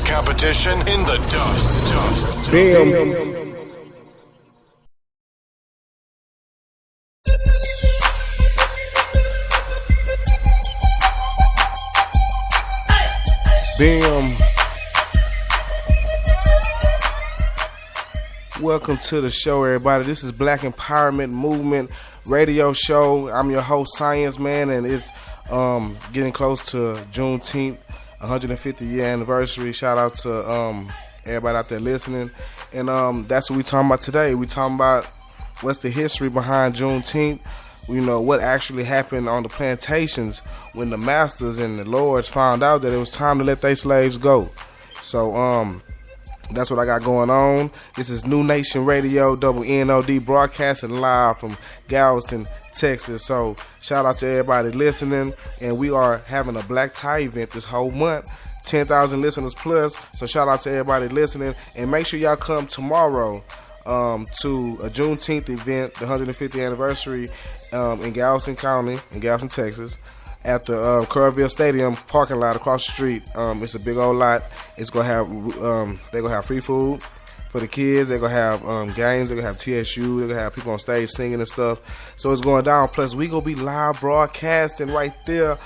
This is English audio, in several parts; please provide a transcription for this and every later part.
competition in the dust. Bam. Bam. Welcome to the show, everybody. This is Black Empowerment Movement Radio Show. I'm your host, Science Man, and it's getting close to Juneteenth, 150th year anniversary. Shout out to everybody out there listening. And that's what we're talking about today. We're talking about what's the history behind Juneteenth. You know, what actually happened on the plantations when the masters and the lords found out that it was time to let their slaves go. So that's what I got going on. This is New Nation Radio, NNOD, broadcasting live from Galveston, Texas. So shout out to everybody listening. And we are having a black tie event this whole month. 10,000 listeners plus. So shout out to everybody listening. And make sure y'all come tomorrow to a Juneteenth event, the 150th anniversary in Galveston County, in Galveston, Texas, at the Kerrville Stadium parking lot across the street. It's a big old lot. It's gonna have they're gonna have free food for the kids. They're gonna have games. They're gonna have TSU. They're gonna have people on stage singing and stuff. So it's going down. Plus we gonna be live broadcasting right there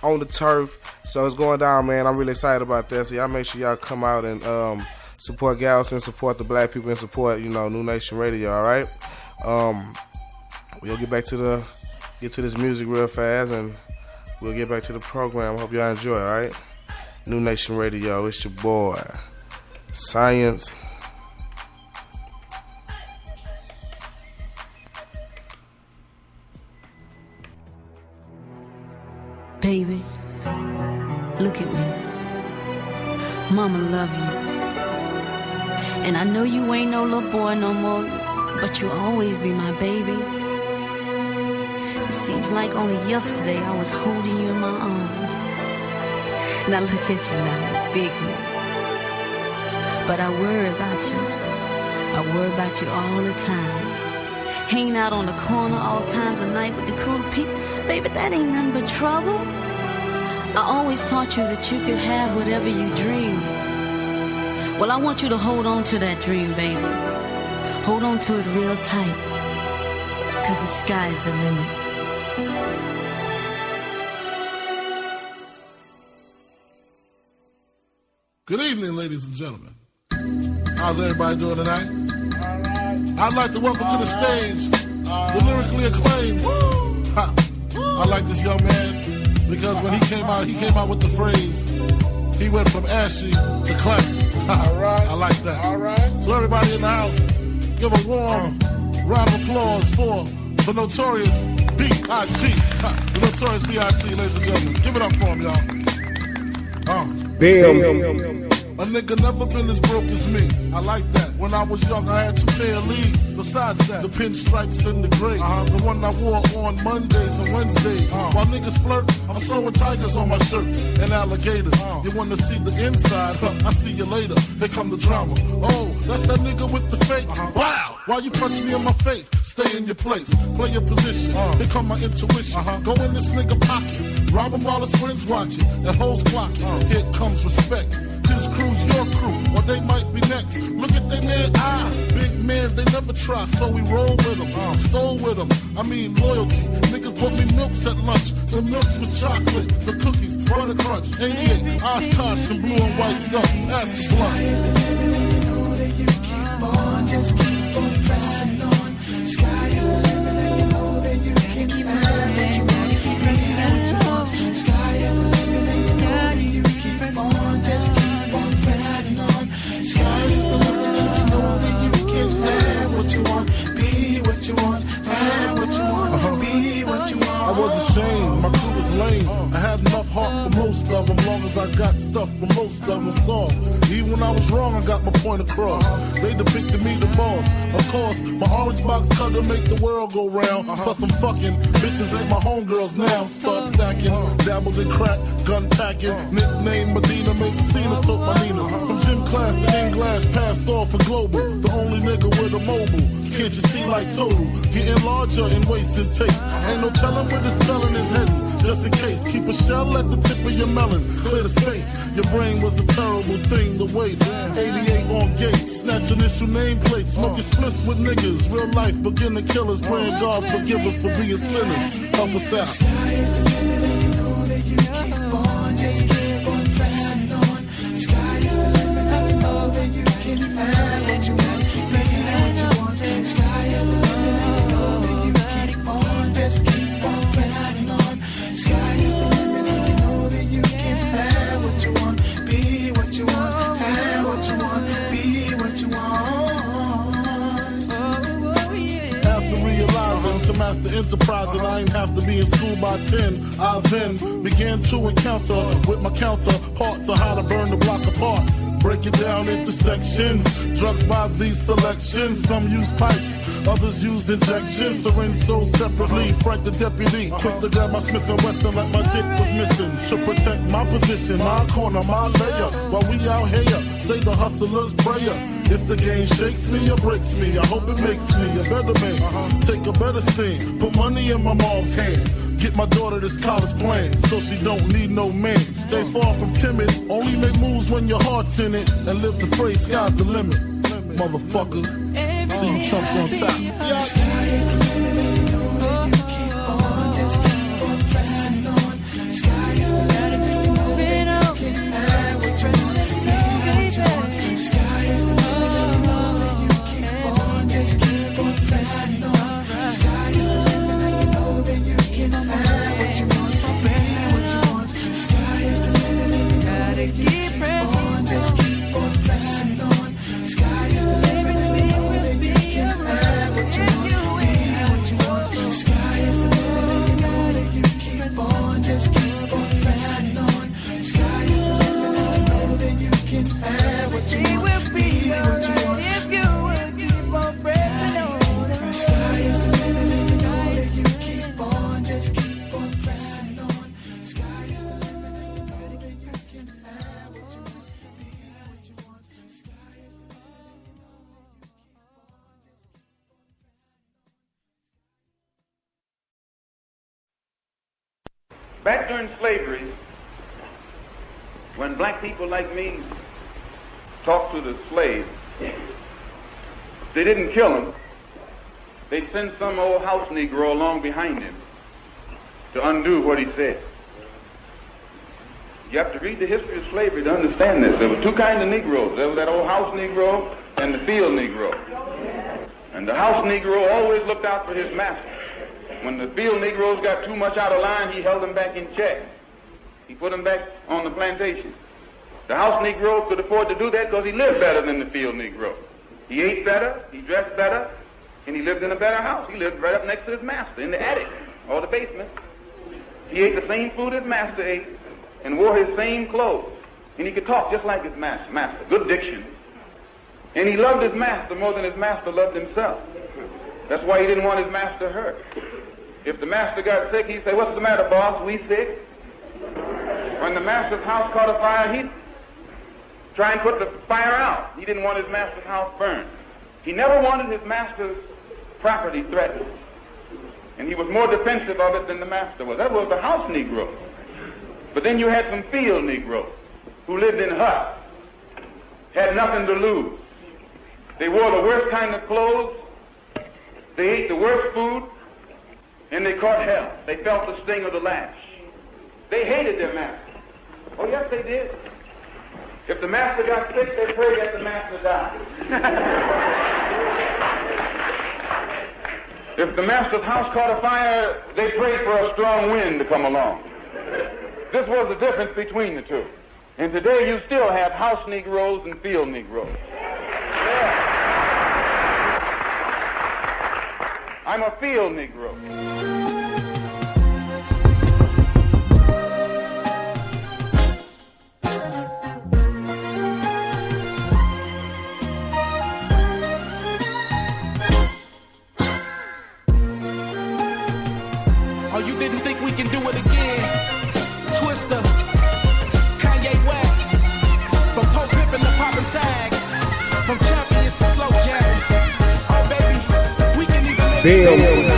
on the turf. So it's going down, man. I'm really excited about that. So y'all make sure y'all come out and support Galveston, support the black people, and support, you know, New Nation Radio. All right. We'll get back to this music real fast, and we'll get back to the program. Hope y'all enjoy, all right? New Nation Radio, it's your boy, Science. Baby, look at me. Mama love you. And I know you ain't no little boy no more, but you'll always be my baby. It seems like only yesterday I was holding you in my arms. Now look at you now, big one. But I worry about you. I worry about you all the time. Hanging out on the corner all times of night with the cruel people. Baby, that ain't nothing but trouble. I always taught you that you could have whatever you dream. Well, I want you to hold on to that dream, baby. Hold on to it real tight, 'cause the sky's the limit. Good evening, ladies and gentlemen. How's everybody doing tonight? I'd like to welcome to the stage the lyrically acclaimed. I like this young man because when he came out with the phrase, he went from ashy to classy. I like that. So everybody in the house, give a warm round of applause for the notorious B.I.G. The notorious B.I.G., ladies and gentlemen. Give it up for him, y'all. Bam. A nigga never been as broke as me. I like that. When I was young, I had 2 pair of leaves. Besides that, the pinstripes and the gray. The one I wore on Mondays and Wednesdays. While niggas flirt, I'm sewing tigers on my shirt and alligators. You wanna see the inside? I see you later. Here come the drama. Oh, that's that nigga with the fake. Wow! Why you punch me in my face? Stay in your place. Play your position. Here come my intuition. Go in this nigga pocket. Rob him while his friends watching. And hoes clocking. Here comes respect. His crew's your crew, or they might be next. Look at they man, big man, they never try, so we roll with them, stole with them. I mean loyalty. Niggas bought me milks at lunch. The milks with chocolate, the cookies, butter crunch, 88, Oshkosh and blue and white duck. Ask the Sky is the limit, you know that you keep on, just keep on pressing on. Sky is the limit, you know that you can have what you want, press what you want. Sky is the limit, you know that you keep on, just keep on pressing on. Sky is the limit, you know that you can have what you want, be what you want, have what you want, be what you want. I was ashamed, my crew was lame. I had enough heart for most of them, long as I got stuff for most of them soft. Even when I was wrong, I got my point across. They depicted me the boss. Of course, my orange box cutter make the world go round. Plus I'm fucking bitches ain't my homegirls now. Start stacking, dabbled in crack, gun packing. Nickname Medina, make Cenas, took my Nina. From gym class to in-glass, passed off for global. The only nigga with a mobile. can't you see like total? Getting larger in waist and taste. Ain't no telling where this felon is heading. Just in case, keep a shell at the tip of your melon. Clear the space. Your brain was a terrible thing to waste. 88 on gates, snatch initial nameplates. Smoking splits with niggas. Real life beginner killers. Praying God forgive us for being sinners. Help us out. Sky is the limit and you know that you keep on. Just keep on pressing on. Sky is the limit and you know that you can have what you want. Be what you want. Sky is the limit and you know that you keep on. Just keep on pressing on. Sky is the limit and you know that you can have what you want. Be what you want. Have what you want. Be what you want. After realizing to master enterprise and I ain't have to be in school by 10, I then began to encounter with my counterpart to how to burn the block apart. Break it down into sections. Drugs by these selections. Some use pipes, others use injections. Syringe sold separately. Frank the deputy, quick to grab my Smith & Wesson like my dick was missing. To protect my position, my corner, my layer. While we out here, say the hustler's prayer. If the game shakes me or breaks me, I hope it makes me a better man. Take a better stand, put money in my mom's hand. Get my daughter this college plan, so she don't need no man. Stay far from timid, only make moves when your heart's in it. And live the phrase, sky's the limit. Motherfucker, see you chumps on top. Yeah. Sky is the limit and you know that you keep on. Just keep on pressing on. Sky is the limit and you know that you can have what you want. Be what you want. Sky is the limit and you know that you keep on. Just keep on pressing on. Sky is the limit and you know that you can have what you want. Be what you want. Sky is the limit and you know that you keep on. Just keep on pressing on. Sky is the limit and you know that you can have what you want. Be what you want. Sky is the limit and you know that you keep on. Just keep on pressing on. Sky is the limit and you know that you can have what you want. Be what you want. If you will keep on pressing on. Sky is the limit and you know that you keep on. Just keep on pressing on. Sky is the limit and you know that you can have what you want. Be what you want. Sky is the limit and you know that you keep on. Back during slavery, when black people like me talked to the slaves, they didn't kill him. They'd send some old house Negro along behind him to undo what he said. You have to read the history of slavery to understand this. There were two kinds of Negroes. There was that old house Negro and the field Negro. And the house Negro always looked out for his master. When the field Negroes got too much out of line, he held them back in check. He put them back on the plantation. The house Negro could afford to do that because he lived better than the field Negro. He ate better, he dressed better, and he lived in a better house. He lived right up next to his master in the attic or the basement. He ate the same food his master ate and wore his same clothes. And he could talk just like his master. Good diction. And he loved his master more than his master loved himself. That's why he didn't want his master hurt. If the master got sick, he'd say, "What's the matter, boss? We sick?" When the master's house caught a fire, he'd try and put the fire out. He didn't want his master's house burned. He never wanted his master's property threatened. And he was more defensive of it than the master was. That was the house Negro. But then you had some field Negroes who lived in huts, had nothing to lose. They wore the worst kind of clothes, they ate the worst food, and they caught hell. They felt the sting of the lash. They hated their master. Oh, yes, they did. If the master got sick, they prayed that the master died. If the master's house caught a fire, they prayed for a strong wind to come along. This was the difference between the two. And today you still have house Negroes and field Negroes. Yeah. I'm a field Negro. Oh, you didn't think we can do it again? Twister, Kanye West, from Pope Pippin to poppin' tags, from champions to slow jamming. Oh, baby. Bill. Know what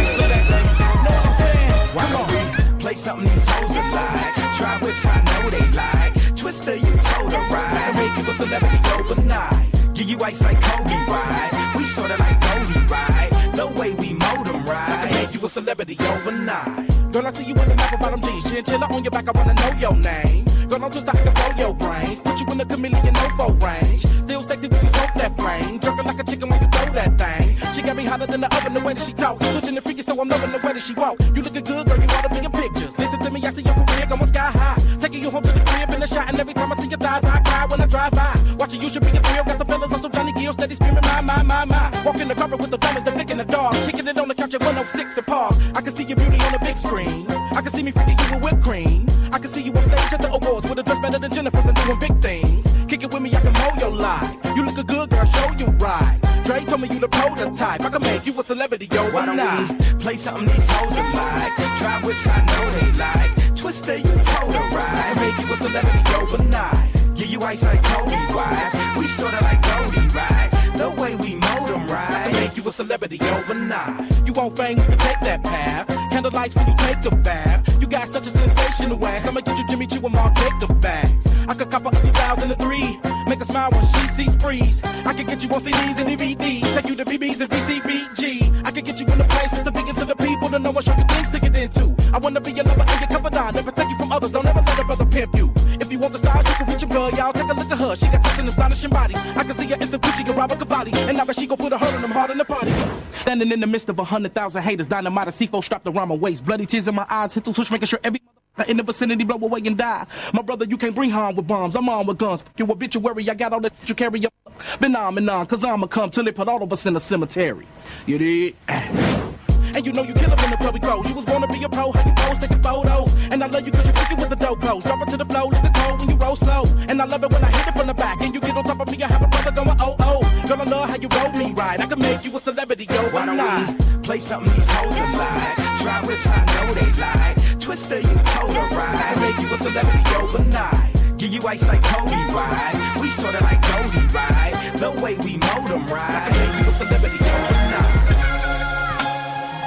I'm saying? Come on, play something these hoes are like. Try whips, I know they like. Twister, you told her right. Make you a celebrity overnight. Give you ice like Kobe, right? We sorta like Goldie, right? The way we mold them, right? I can make you a celebrity overnight. Girl, I see you in the map bottom jeans. Chinchilla on your back, I wanna know your name. Girl, I'm just out to blow your brains. Put you in the chameleon no range. Still sexy when you smoke that flame. Jerking like a chicken when you throw that thing. She got me hotter than the oven the way that she talk. Switching the freaky, so I'm loving the way that she walk. You looking good, girl, you ought to be in pictures. Listen to me, I see your career going sky high. Taking you home to the crib in the shot, and every time I see your thighs, I cry when I drive by. Watching you should be a thrill. Got the fellas on some Johnny Gill, steady screaming, my. Walking the carpet with the diamonds, they're licking the dog. Kicking it on the couch at 106 and Park. I can see your beauty on the big screen. I can see me freaking you with whipped cream. I can see you on stage at the awards with a dress better than Jennifer's and doing big things. Kick it with me, I can mold your life. You look a good girl, show you right. Dre told me you the prototype. I can make you a celebrity, yo. Why don't we play something these hoes are like? Try whips, I know they like. Twister, you told her right. I can make you a celebrity overnight. Give you ice like Kobe, right? We sorta like Goldie, right? The way we mold them, right? I can make you a celebrity overnight. You want fame, you can take that path. Candlelights when you take a bath. You got such a sensational ass. I'ma get you Jimmy Choo and Mark Jacob bags. I could cop her a 2003. Make her smile when she sees sprees. I could get you on CDs and DVDs. Take you to BBs and BCBG. I could get you in the places to begin to the people to know what show you things to get into. I wanna be your lover and your confidant. Never take you from others. Don't ever let a brother pimp you. If you want the stars, you can reach him, girl. Y'all take a look at her. She got such an astonishing body. I can see her instant Gucci and Robert Cavalli. And now she gon' put a hurt on them hard in the party. Standing in the midst of 100,000 haters, dynamite, a C4 strapped around my waist. Bloody tears in my eyes, hit the switch, making sure every in the vicinity blow away and die. My brother, you can't bring harm with bombs. I'm on with guns. F your obituary, I got all that you carry up. Been on and on, cause I'ma come till they put all of us in the cemetery. You did? And you know you kill him in the public clothes. You was born to be a pro, how you pose, taking photos. And I love you cause you're freaking with the dope clothes. Drop it to the flow, looking cold when you roll slow. And I love it when I hit it from the back. And you get on top of me, I have a brother going oh. Girl, I love how you roll me right. I can make you a celebrity, yo, why don't we play something these hoes are like? Try whips, I know they like. Twister, you told her right. I can make you a celebrity overnight. Give you ice like Kobe, right? We sorta like Goldie, right? The way we mold them, right? I can make you a celebrity overnight.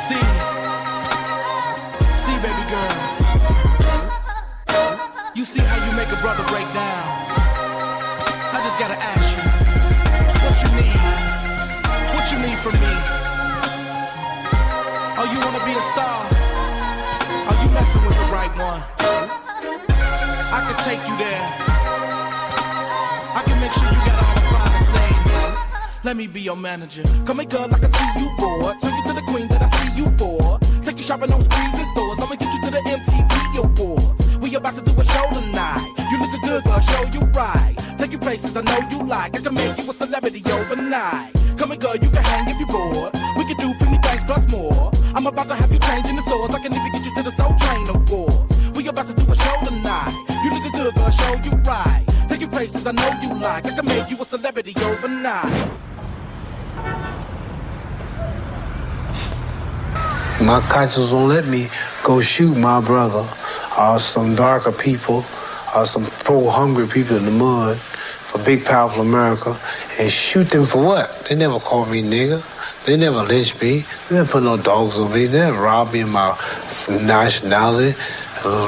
See, baby girl. You see how you make a brother break down. I just gotta ask you, what you need? What you need from me? Oh, you wanna be a star? Are you messing with the right one? I can take you there. I can make sure you got all the finest things. Let me be your manager. Come here, girl, I can see you bored. Turn you to the queen that I see you for. Take you shopping on sprees and stores. I'ma get you to the MTV Awards. We about to do a show tonight. You looking good, girl, show you right. Take you places I know you like. I can make you a celebrity overnight. Come here, girl, you can hang if you're bored. We can do plenty things plus more. I'm about to have you change in the stores. I can even get you to the Soul Train Awards. We about to do a show tonight. You looking good, girl, show you right. Take you places I know you like. I can make you a celebrity overnight. My conscience won't let me go shoot my brother or some darker people or some poor hungry people in the mud for big powerful America and shoot them for what? They never called me nigger. They never lynched me. They never put no dogs on me. They never robbed me of my nationality,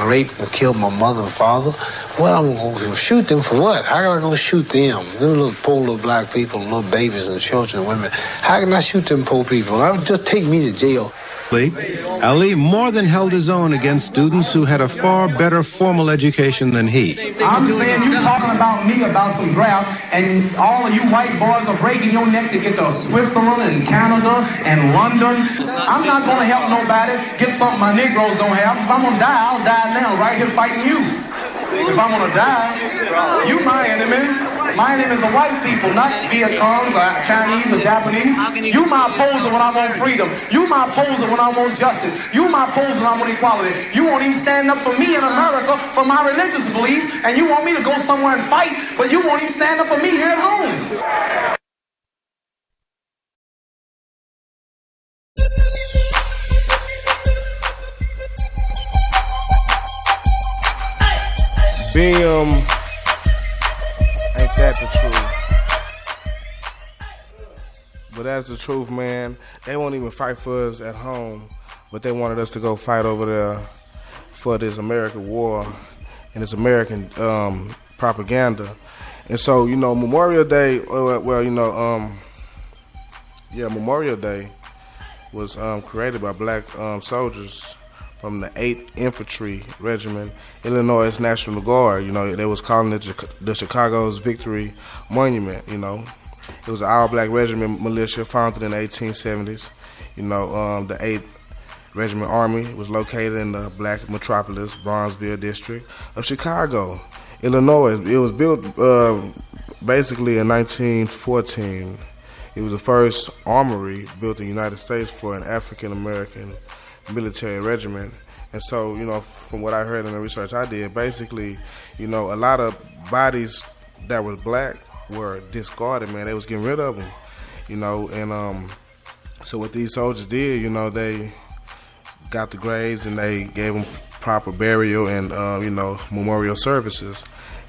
raped and killed my mother and father. What, I'm going to shoot them for what? How can I go shoot them? Them little poor little black people, little babies and children and women. How can I shoot them poor people? That would just take me to jail. Ali more than held his own against students who had a far better formal education than he. I'm saying you talking about me about some draft, and all of you white boys are breaking your neck to get to Switzerland and Canada and London. I'm not going to help nobody get something my Negroes don't have. If I'm going to die, I'll die now, right here fighting you. If I'm going to die, you my enemy. My enemy is the white people, not Viet Congs or Chinese or Japanese. You my opposer when I want freedom. You my opposer when I want justice. You my opposer when I want equality. You won't even stand up for me in America for my religious beliefs, and you want me to go somewhere and fight, but you won't even stand up for me here at home. Bim, ain't that the truth? But that's the truth, man. They won't even fight for us at home, but they wanted us to go fight over there for this American war and this American propaganda. And so, Memorial Day, Memorial Day was created by black soldiers from the 8th Infantry Regiment, Illinois National Guard. They was calling it the Chicago's Victory Monument. It was an all-black regiment militia founded in the 1870s. The 8th Regiment Army was located in the black metropolis, Bronzeville district of Chicago, Illinois. It was built basically in 1914. It was the first armory built in the United States for an African-American military regiment. And so, from what I heard in the research I did, basically, a lot of bodies that were black were discarded, man. They was getting rid of them, and so what these soldiers did, they got the graves and they gave them proper burial and, memorial services.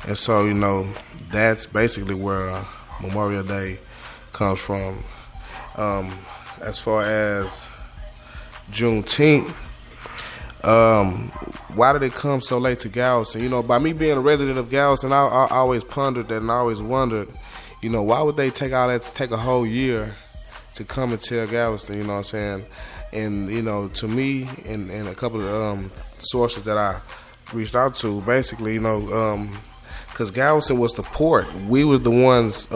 And so, that's basically where Memorial Day comes from. As far as Juneteenth, why did it come so late to Galveston? By me being a resident of Galveston, I always pondered that and I always wondered, why would they take all that to take a whole year to come and tell Galveston, you know what I'm saying? And, to me and a couple of sources that I reached out to, basically, because Galveston was the port. We were the ones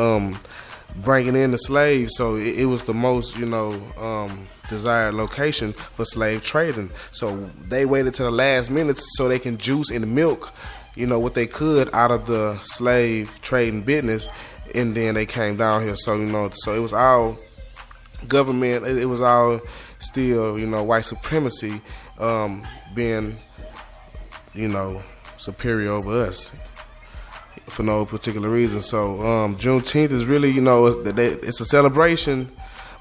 bringing in the slaves, so it was the most, desired location for slave trading. So they waited to the last minute so they can juice and milk, what they could out of the slave trading business, and then they came down here. So, so it was all government, it was all still, white supremacy being, superior over us for no particular reason. So Juneteenth is really, it's a celebration,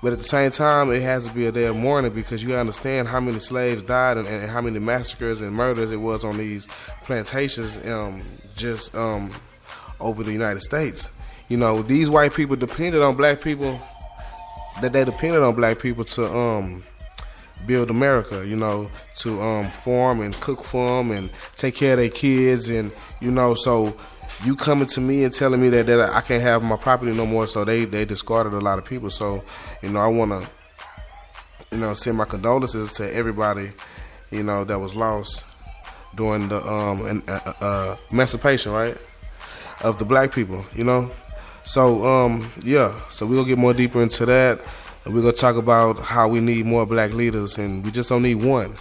but at the same time, it has to be a day of mourning because you understand how many slaves died and how many massacres and murders it was on these plantations just over the United States. These white people depended on black people, to build America, to farm and cook for them and take care of their kids. And, so you coming to me and telling me that I can't have my property no more, so they discarded a lot of people. So, I want to, send my condolences to everybody, that was lost during the emancipation, right, of the black people, So, so we're going to get more deeper into that. And we're going to talk about how we need more black leaders, and we just don't need one.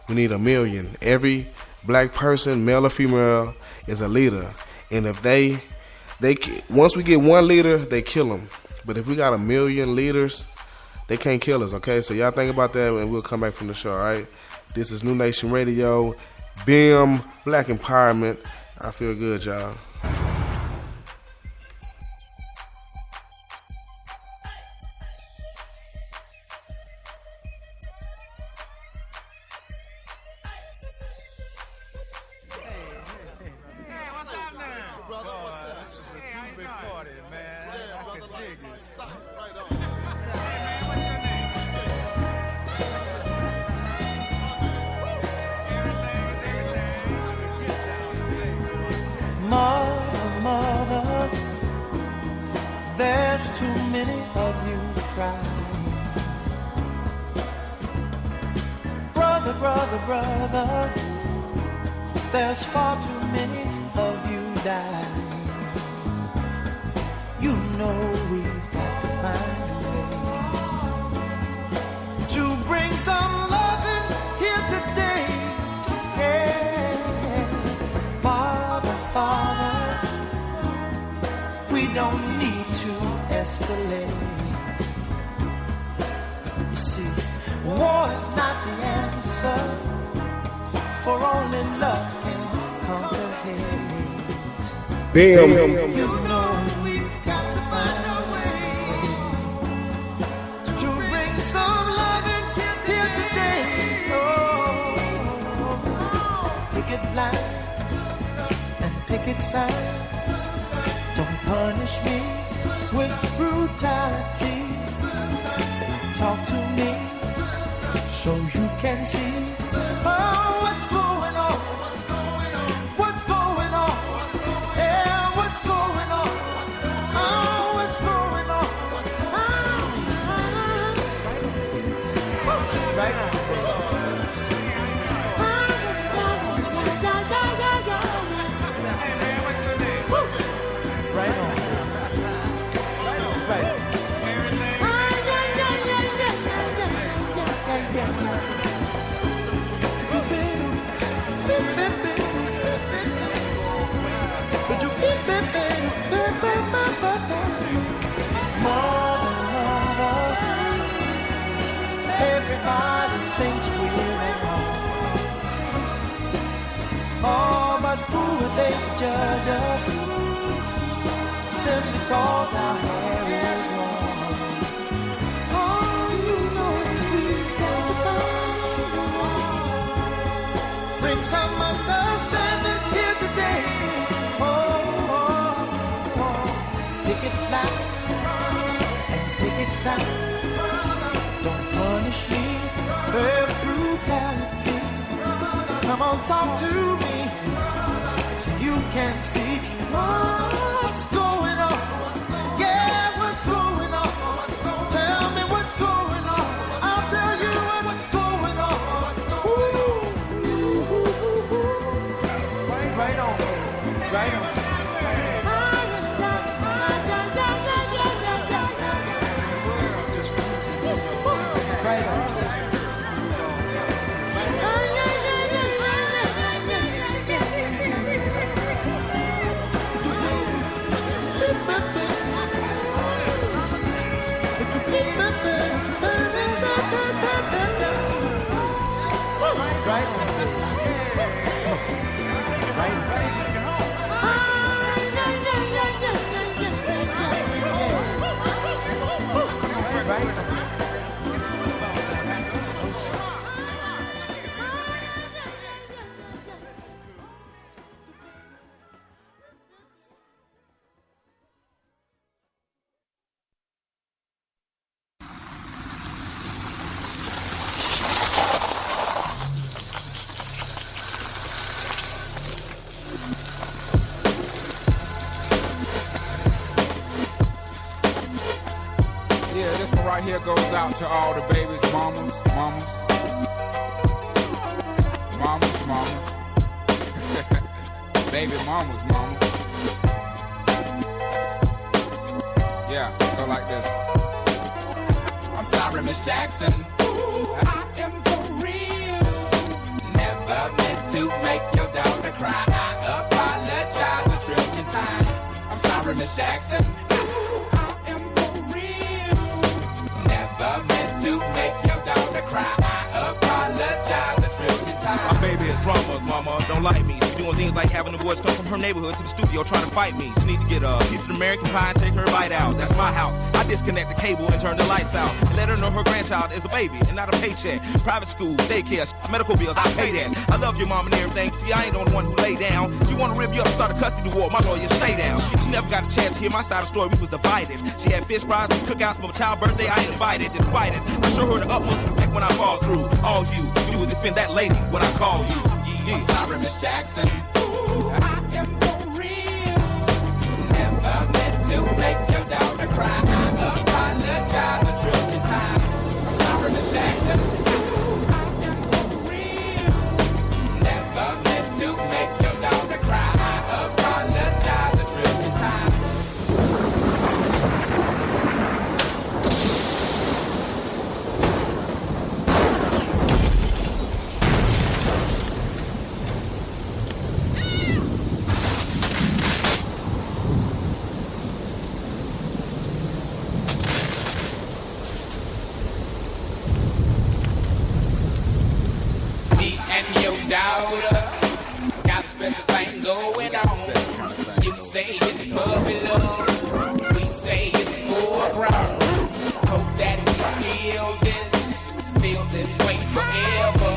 We need 1 million. Every black person, male or female, is a leader. And if they once we get one leader, they kill them. But if we got 1 million leaders, they can't kill us, okay? So y'all think about that, and we'll come back from the show, all right? This is New Nation Radio, BIM, Black Empowerment. I feel good, y'all. Mother, there's too many of you crying. Brother, brother, there's far too many of you dying. You know we've got to find a way to bring some loving here today. Yeah. Father, we don't need to escalate. You see, war is not the answer, for only love can conquer hate. Bam. You know we've got to find a way to bring some loving here today. Oh, picket lines and picket signs, don't punish me with brutality. talk to me so you can see what's going on. What's going on? Yeah, what's going on? Oh, what's going on? Right on. Right on. Right on. Everybody thinks we're at home. Oh, but who are they to judge us? Simply cause our hair is long. Oh, you know we've got to find. Bring some understanding here today. Pick it loud and pick it sound. Don't punish me with brutality. Come on, talk to me so you can see what's going on. Yeah, what's going on? Tell me what's going on. I'll tell you what's going on. Right on, right on. Right here goes out to all the babies, mamas. Baby mamas. Yeah, go like this. I'm sorry, Miss Jackson. Ooh, I am for real. Never meant to make your daughter cry. I apologize a trillion times. I'm sorry, Miss Jackson. To make your daughter cry, I apologize a trillion times. My baby is drama, mama, don't like me. She doing things like having the boys come from her neighborhood to the studio trying to fight me. She need to get a piece of the American pie and take her bite out. That's my house. I disconnect the cable and turn the lights out and let her know her grandchild is a baby and not a paycheck. Private school, daycare, medical bills, I pay that. I love your mom and everything. See, I ain't the only one who lay down. She wanna rip you up, start a custody war. My lawyer, stay down. She never got a chance to hear my side of the story. We was divided. She had fish fries and cookouts for my child's birthday. I ain't invited, despite it. I show her the utmost respect when I fall through. All you do is defend that lady when I call you. I'm sorry, Miss Jackson. Ooh, I am for real. Never meant to make your daughter cry. I apologize a trillion times. I'm sorry, Miss Jackson. Ooh, I am for real. Never meant to make your daughter cry. I apologize a trillion times. Daughter, got a special thing going on. You say it's puppy love, we say it's full grown. Hope that we feel this way forever.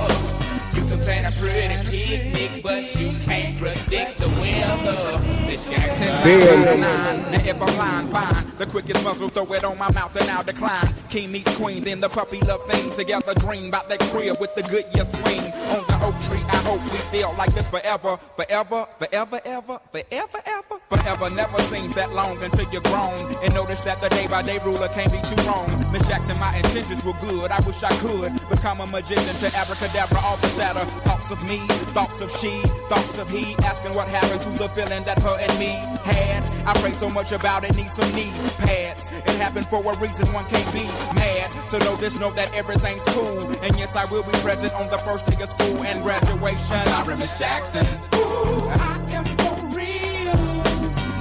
You can plan a pretty picnic, but you can't predict the weather. Miss Jackson Now if I'm lying, fine. The quickest muzzle, throw it on my mouth and I'll decline. King meets queen, then the puppy love thing. Together dream about that crib with the good year swing. On the oak tree, I hope we feel like this forever. Forever, forever, ever, forever, ever. Forever never seems that long until you're grown. And notice that the day by day ruler can't be too wrong. Miss Jackson, my intentions were good. I wish I could become a magician to abracadabra, all the sadder. Thoughts of me, thoughts of she, thoughts of he. Asking what happened to the feeling that her and me had. I pray so much about it, need some knee pads. It happened for a reason, one can't be mad. So know this, know that everything's cool. And yes, I will be present on the first day of school and graduation. I'm sorry, Miss Jackson. Ooh, I am for real.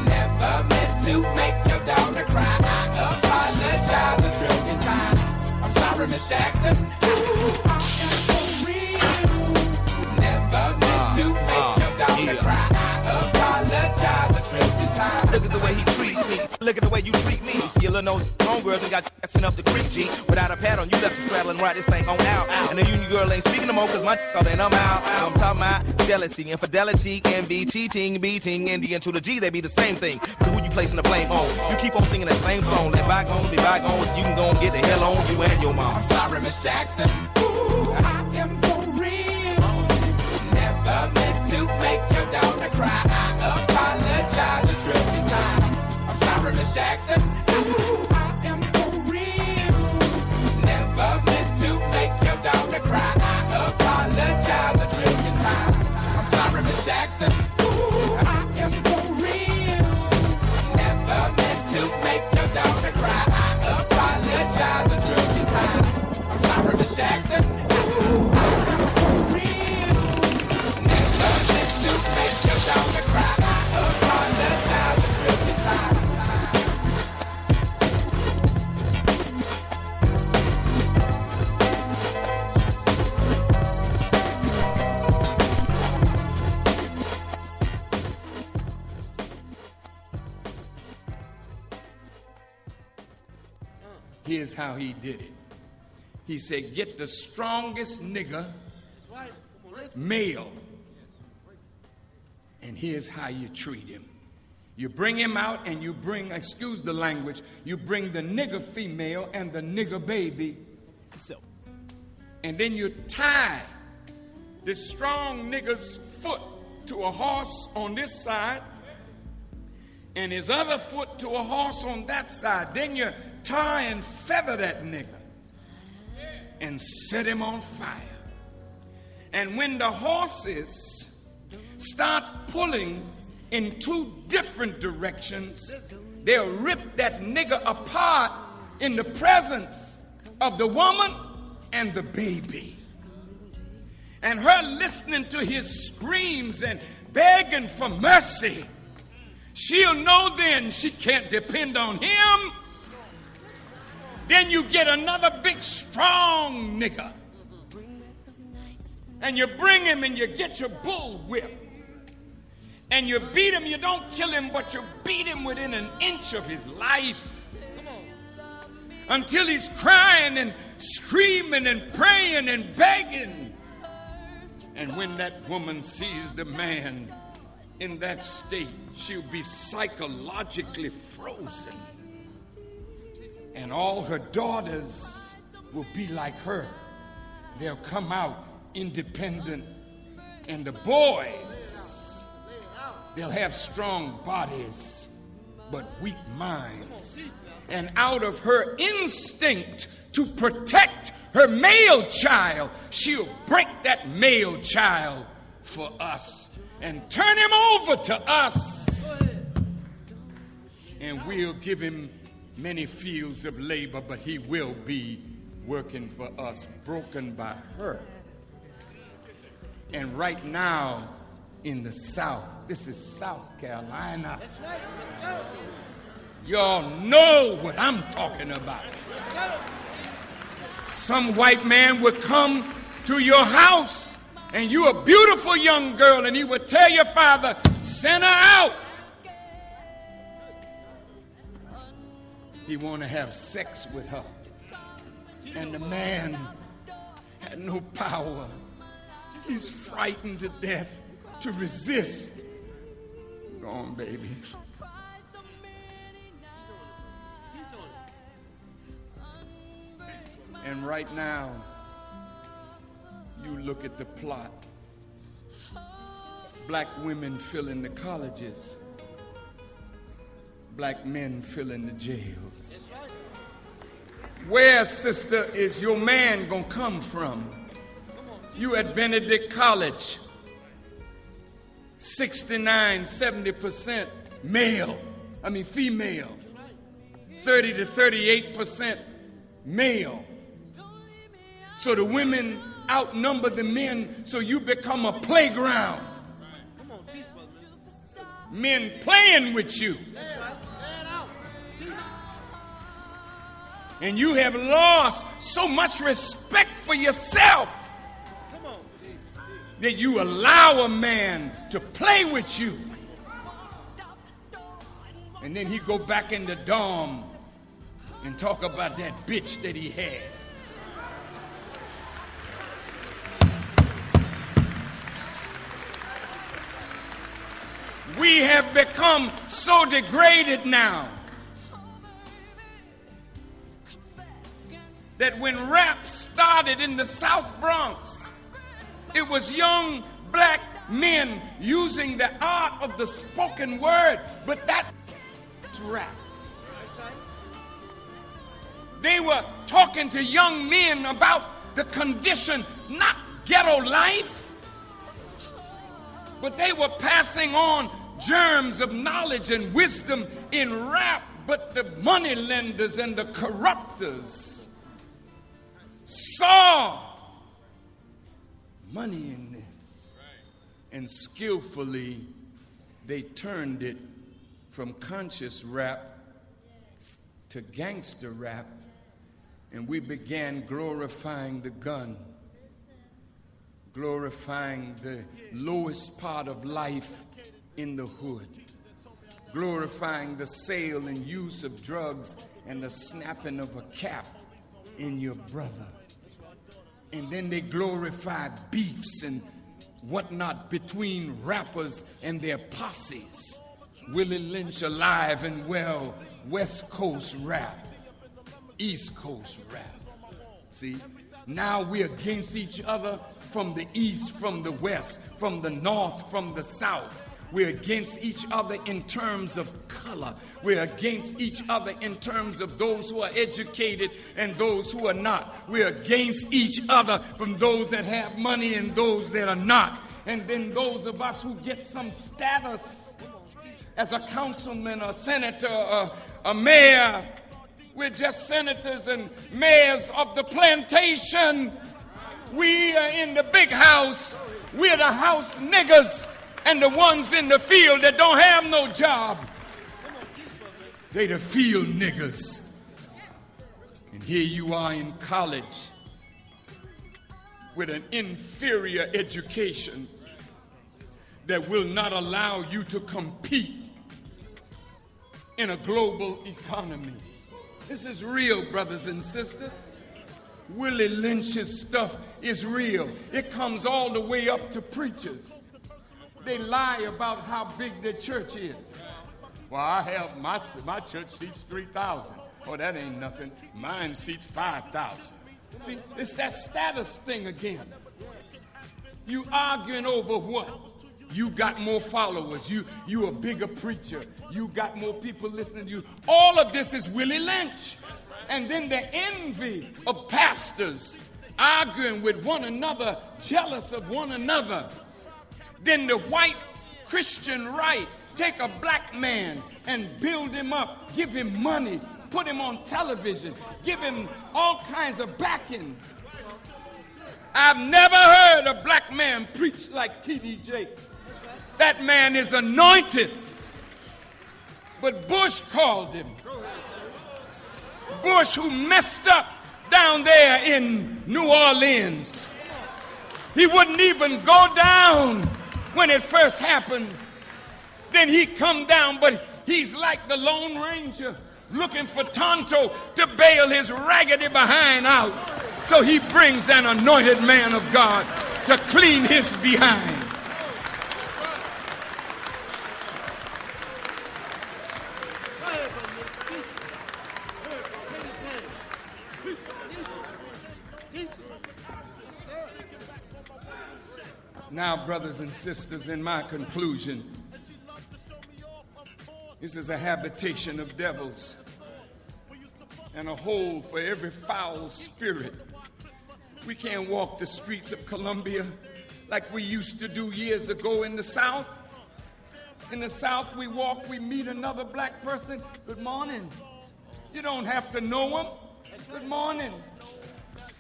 Never meant to make your daughter cry. I apologize a trillion times. I'm sorry, Miss Jackson. Ooh, I am for real. Never meant to make your daughter cry. I apologize a trillion times. Look at the way he treats me. Look at the way you treat me. Skillin' those homegirls and got assin' up the creek, G. Without a pad on, you left the straddle and ride this thing on out. And the union girl ain't speaking no more, cause my all in, I'm out. I'm talking about jealousy, infidelity, envy, cheating, beating, and the N to the G, they be the same thing. But who you placing the blame on? You keep on singing that same song. Let bygones be bygones. You can go and get the hell on you and your mom. I'm sorry, Miss Jackson. Ooh, I am for real. Never meant to make your daughter cry. I apologize a trillion times. I'm sorry, Miss Jackson. Ooh, I am for real. Never meant to make your daughter cry. I apologize a trillion times. I'm sorry, Miss Jackson. Ooh, I am for real. Never meant to make your daughter cry. I apologize a trillion times. I'm sorry, Miss Jackson. Ooh, I am for real. Never meant to make your daughter cry. I apologize a trillion times. Here's how he did it. He said, get the strongest nigga, male, and here's how you treat him. You bring him out and you bring, excuse the language, you bring the nigger female and the nigger baby. And then you tie this strong nigger's foot to a horse on this side and his other foot to a horse on that side. Then you tie and feather that nigga and set him on fire. And when the horses start pulling in two different directions, they'll rip that nigga apart in the presence of the woman and the baby. And her listening to his screams and begging for mercy, she'll know then she can't depend on him. Then you get another big strong nigga and you bring him and you get your bull whip and you beat him. You don't kill him, but you beat him within an inch of his life until he's crying and screaming and praying and begging. And when that woman sees the man in that state, she'll be psychologically frozen. And all her daughters will be like her. They'll come out independent. And the boys, they'll have strong bodies, but weak minds. And out of her instinct to protect her male child, she'll break that male child for us and turn him over to us. And we'll give him many fields of labor, but he will be working for us, broken by her. And right now in the South, this is South Carolina. That's right. Yes, Y'all know what I'm talking about. Some white man would come to your house and you a beautiful young girl and he would tell your father, send her out. He want to have sex with her. And the man had no power. He's frightened to death to resist. Go on, baby. And right now, you look at the plot. Black women filling the colleges. Black men filling the jails. Where, sister, is your man gonna come from? You at Benedict College, 69, 70% female, 30 to 38% male. So the women outnumber the men, so you become a playground. Men playing with you. And you have lost so much respect for yourself that you allow a man to play with you. And then he go back in the dorm and talk about that bitch that he had. We have become so degraded now that when rap started in the South Bronx, it was young black men using the art of the spoken word, but that's rap. They were talking to young men about the condition, not ghetto life, but they were passing on germs of knowledge and wisdom in rap. But the money lenders and the corruptors saw money in this, and skillfully they turned it from conscious rap to gangster rap, and we began glorifying the gun, glorifying the lowest part of life in the hood, glorifying the sale and use of drugs and the snapping of a cap in your brother. And then they glorify beefs and whatnot between rappers and their posses. Willie Lynch alive and well, West Coast rap, East Coast rap. See, now we're against each other from the east, from the west, from the north, from the south. We're against each other in terms of color. We're against each other in terms of those who are educated and those who are not. We're against each other from those that have money and those that are not. And then those of us who get some status as a councilman, a senator, a mayor, we're just senators and mayors of the plantation. We are in the big house. We're the house niggas. And the ones in the field that don't have no job, they the field niggas. And here you are in college with an inferior education that will not allow you to compete in a global economy. This is real, brothers and sisters. Willie Lynch's stuff is real. It comes all the way up to preachers. They lie about how big their church is. Well, I have my church seats 3,000. Oh, that ain't nothing. Mine seats 5,000. See, it's that status thing again. You arguing over what? You got more followers. You a bigger preacher. You got more people listening to you. All of this is Willie Lynch. And then the envy of pastors arguing with one another, jealous of one another. Then the white Christian right take a black man and build him up, give him money, put him on television, give him all kinds of backing. I've never heard a black man preach like T.D. Jakes. That man is anointed. But Bush called him. Bush, who messed up down there in New Orleans. He wouldn't even go down when it first happened. Then he come down, but he's like the Lone Ranger looking for Tonto to bail his raggedy behind out. So he brings an anointed man of God to clean his behind. Now, brothers and sisters, in my conclusion, this is a habitation of devils and a hole for every foul spirit. We can't walk the streets of Columbia like we used to do years ago in the South. In the South, we walk, we meet another black person. Good morning. You don't have to know them. Good morning.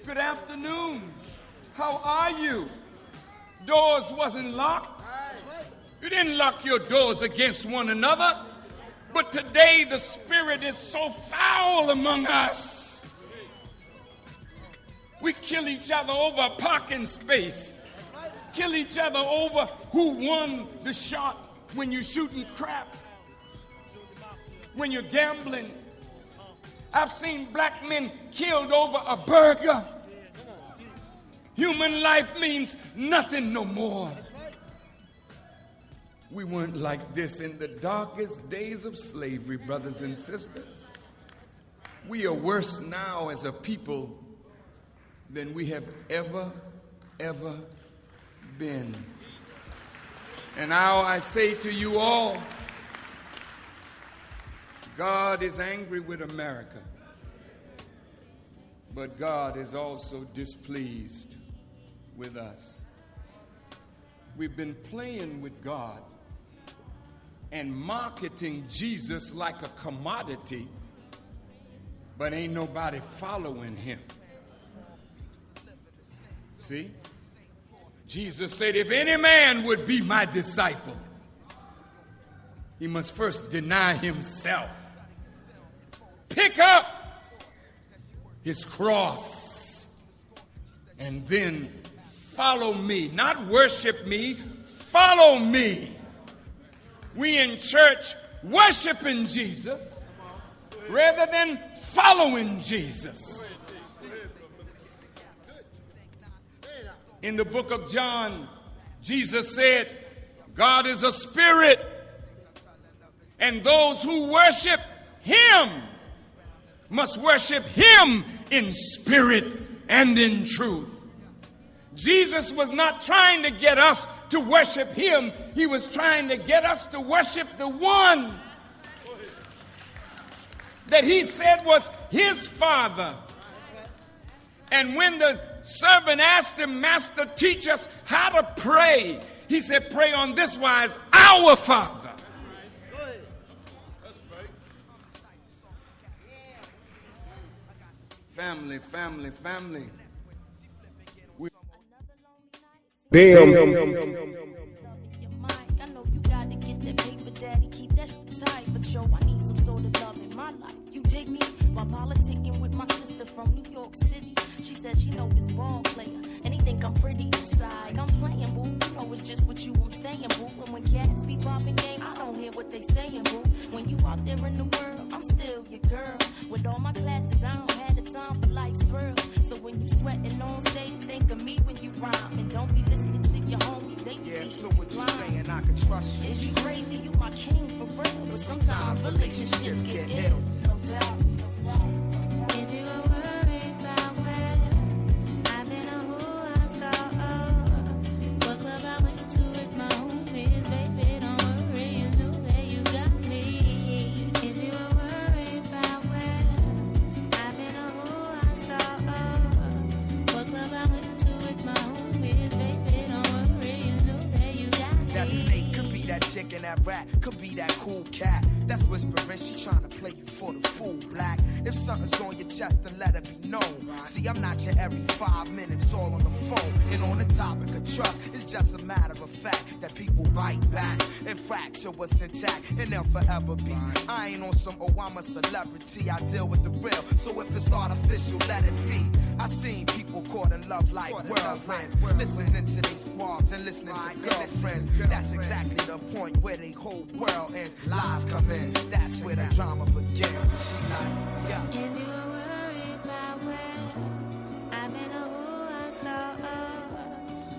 Good afternoon. How are you? Doors wasn't locked. You didn't lock your doors against one another. But today the spirit is so foul among us. We kill each other over a parking space. Kill each other over who won the shot when you're shooting crap. When you're gambling. I've seen black men killed over a burger. Human life means nothing no more. We weren't like this in the darkest days of slavery, brothers and sisters. We are worse now as a people than we have ever been. And now I say to you all, God is angry with America, but God is also displeased with us. We've been playing with God and marketing Jesus like a commodity, but ain't nobody following him. See? Jesus said, if any man would be my disciple, he must first deny himself, pick up his cross, and then follow me. Not worship me, follow me. We in church worshiping Jesus rather than following Jesus. In the book of John, Jesus said, God is a spirit, and those who worship him must worship him in spirit and in truth. Jesus was not trying to get us to worship him. He was trying to get us to worship the one that he said was his Father. And when the servant asked him, Master, teach us how to pray, he said, pray on this wise, our Father. Family, family, family. Damn. I know you gotta get that paper, daddy. Keep that shit tight. But yo, I need some sort of love in my life. You dig me? While politicking with my sister from New York City. She said she know this ball player. And he think I'm pretty side. I'm playing, boo. You know it's just with you I'm staying, boo. And when cats be popping game, I don't hear what they saying, boo. When you out there in the world, I'm still your girl. With all my classes, I don't have the time for life's thrills. So when you sweating on stage, think of me when you rhyme. And don't be listening to your homies, they be so what you saying, I can trust you. Is you crazy? You my king for real. But sometimes relationships get ill. No doubt. If you were worried about where I've been or who I saw, what club I went to with my homies, baby, don't worry, you know that you got me. If you were worried about where I've been or who I saw, what club I went to with my homies, baby, don't worry, you know that you got me. That snake could be that chick and that rat, could be that cool cat. That's whispering, she trying to play you for the fool, black. If something's on your chest, then let it be known. See, I'm not your every 5 minutes all on the phone. And on the topic of trust, it's just a matter of fact that people bite back and fracture what's intact, and they'll forever be. I ain't on some, oh, I'm a celebrity, I deal with the real. So if it's artificial, let it be. I seen people caught in love like whirlwinds, listening to their squads and listening to girlfriends. That's exactly the point where they whole world ends. Lies come in, that's where the drama begins. And she like, yeah. If you were worried about where I've been or who I saw,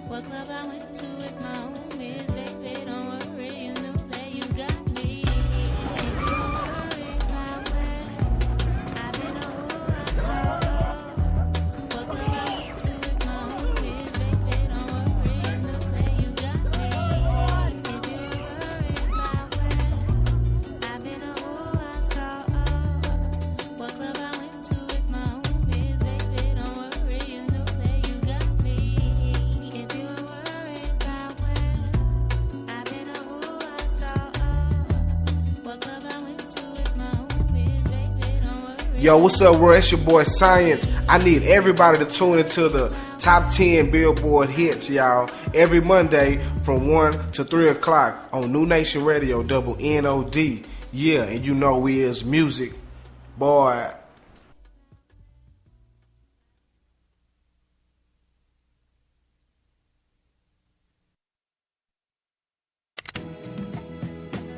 what club I went to with my homies, baby, don't worry, you know that you got me. If you were worried about where I've been or who I saw, what club I went to with my homies, baby, don't worry, you know that you got me. Yo, what's up, world? It's your boy Science. I need everybody to tune into the top 10 Billboard hits, y'all, every Monday from 1 to 3 o'clock on New Nation Radio, double NOD. Yeah, and you know we is music, boy.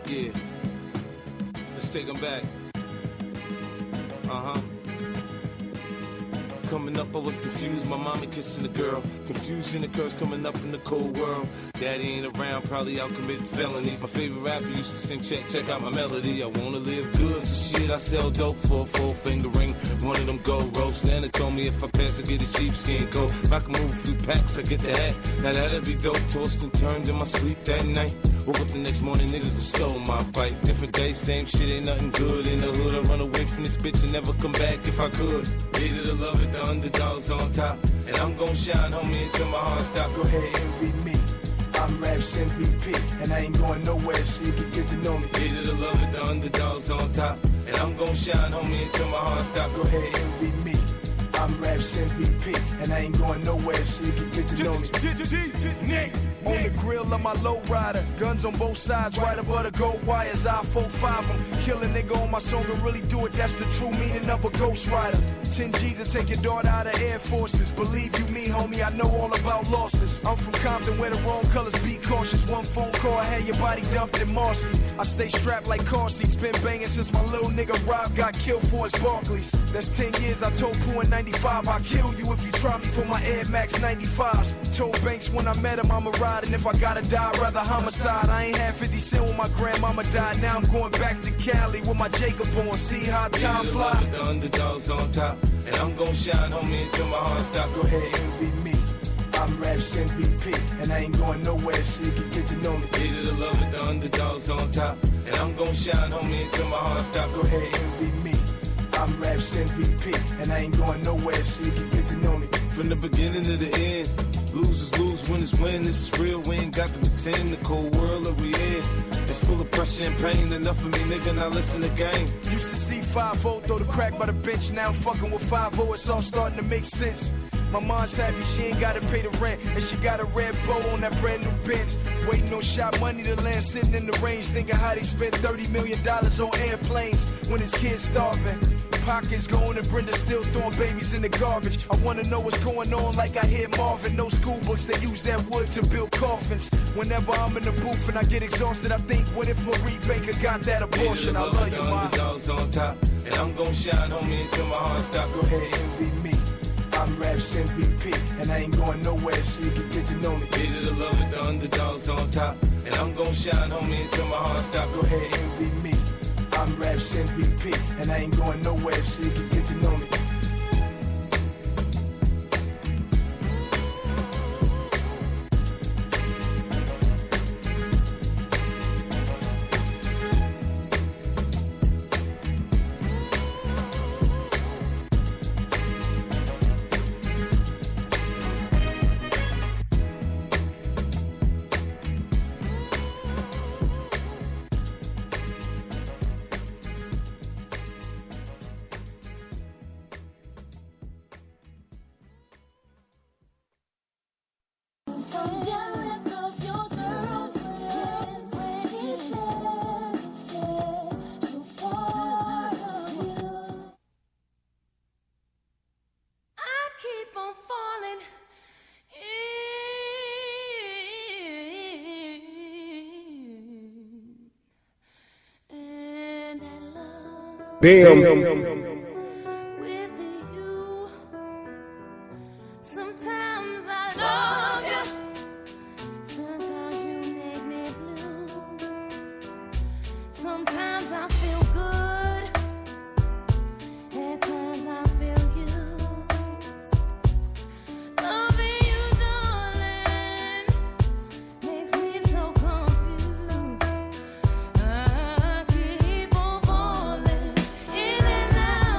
Yeah, let's take them back. Coming up, I was confused. My mommy kissing a girl. Confusion, the curse coming up in the cold world. Daddy ain't around, probably out committing felonies. My favorite rapper used to sing, check out my melody. I wanna live good, so shit, I sell dope for a 4-finger ring. One of them gold ropes. Nana told me if I pass, I get a sheepskin coat. If I can move a few packs, I get the hat. Now that'd be dope. Tossed and turned in my sleep that night. Woke up the next morning, niggas that stole my bike. Different day, same shit, ain't nothing good. In the hood, I run away from this bitch and never come back if I could. Hated to love it, the underdogs on top. And I'm gon' shine, homie, until my heart stop. Go ahead, envy me. I'm Raps MVP, and I ain't going nowhere, so you can get to know me. Hated to love it, the underdogs on top. And I'm gon' shine, homie, until my heart stop. Go ahead, envy me. I'm Raps MVP, and I ain't going nowhere, so you can get to know me. On the grill of my low rider, guns on both sides, right above the gold wires. I 4-5 them, kill a nigga on my song and really do it. That's the true meaning of a ghost rider. 10 G's to take your daughter out of Air Forces. Believe you me, homie, I know all about losses. I'm from Compton where the wrong colors be cautious. One phone call, I had your body dumped in Marcy. I stay strapped like car seats, been banging since my little nigga Rob got killed for his Barclays. That's 10 years, I told Pooh in 95, I'll kill you if you try me for my Air Max 95s. Told Banks when I met him, I'ma ride. And if I gotta die, I'd rather homicide. I ain't had 50 cent when my grandmama died. Now I'm going back to Cali with my Jacob on. See how time fly. The underdogs on top, and I'm gon' shine, homie, until my heart stop. Go ahead, envy me. I'm Raps MVP, and I ain't going nowhere, so you can get to know me. Hated to love it, the underdogs on top, and I'm gon' shine, homie, until my heart stop. Go ahead, envy me. I'm Raps MVP, and I ain't going nowhere, so you can get to know me. From the beginning to the end. Losers lose, winners win. This is real, we ain't got to pretend. The cold world that we in, it's full of pressure and pain. Enough of me, nigga, now listen to game. Used to see 5-0, throw the crack by the bench. Now I'm fucking with 5-0, it's all starting to make sense. My mom's happy, she ain't gotta pay the rent. And she got a red bow on that brand new Benz. Waiting on shot money to land, sitting in the range. Thinking how they spent $30 million on airplanes when his kids starving. Pockets going and Brenda still throwing babies in the garbage. I wanna know what's going on like I hear Marvin. No school books, they use that wood to build coffins. Whenever I'm in the booth and I get exhausted, I think, what if Marie Baker got that abortion? I love you, ma. Underdogs on top, and I'm gon' shine, homie, until my heart stop. Go ahead, envy me. I'm Raps MVP, and I ain't going nowhere, so you can get to know me. Hated to love it, the underdogs on top, and I'm gon' shine, homie, until my heart stop. Go ahead, envy me. I'm Raps MVP, and I ain't going nowhere, so you can get to know me. Bam. With you, sometimes I love you, sometimes you make me blue, sometimes I feel good, at times I feel used. Loving you, darling, makes me so confused. I keep on falling in and out.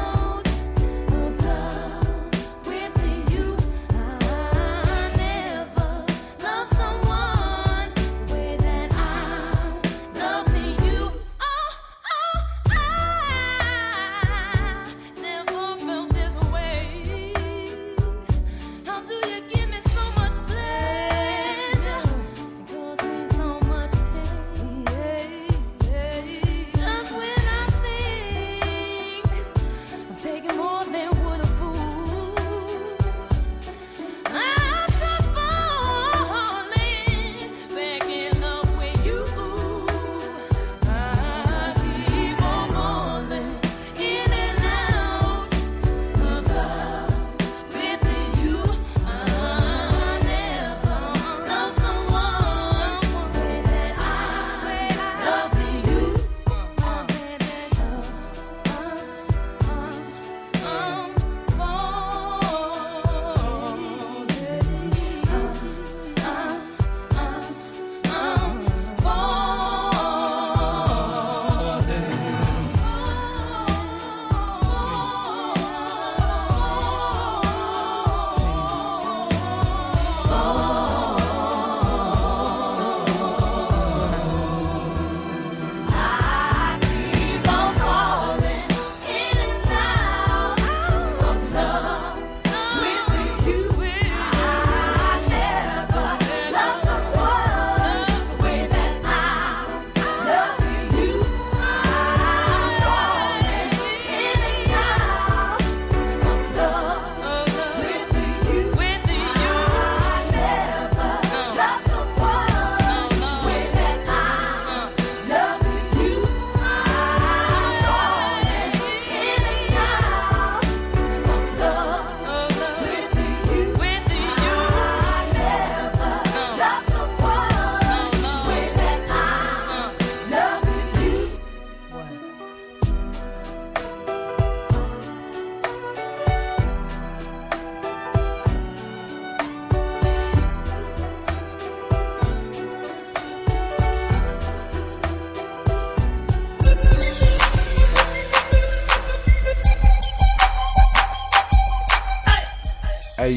Hey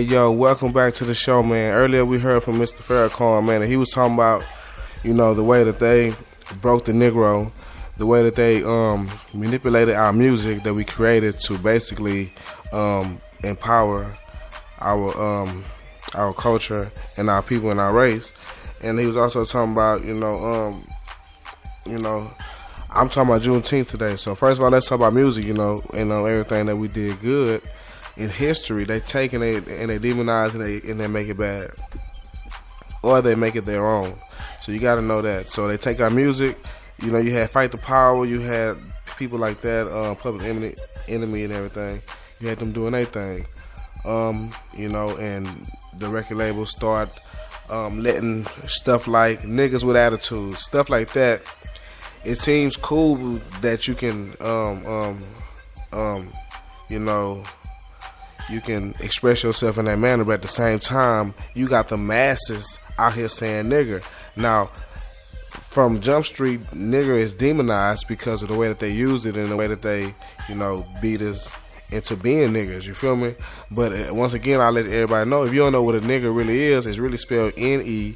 yo, welcome back to the show, man. Earlier we heard from Mr. Farrakhan, man, and he was talking about, the way that they broke the Negro, the way that they manipulated our music that we created to basically empower our culture and our people and our race. And he was also talking about, I'm talking about Juneteenth today. So first of all, let's talk about music, and everything that we did good in history. They take and they demonize and they make it bad, or they make it their own. So you got to know that. So they take our music. You had Fight the Power. You had people like that, Public Enemy and everything. You had them doing their thing. And the record labels start letting stuff like niggas with attitudes, stuff like that. It seems cool that you can, you can express yourself in that manner, but at the same time, you got the masses out here saying nigger. Now, from Jump Street, nigger is demonized because of the way that they use it and the way that they, beat us into being niggers. You feel me? But once again, I'll let everybody know, if you don't know what a nigger really is, it's really spelled Negus,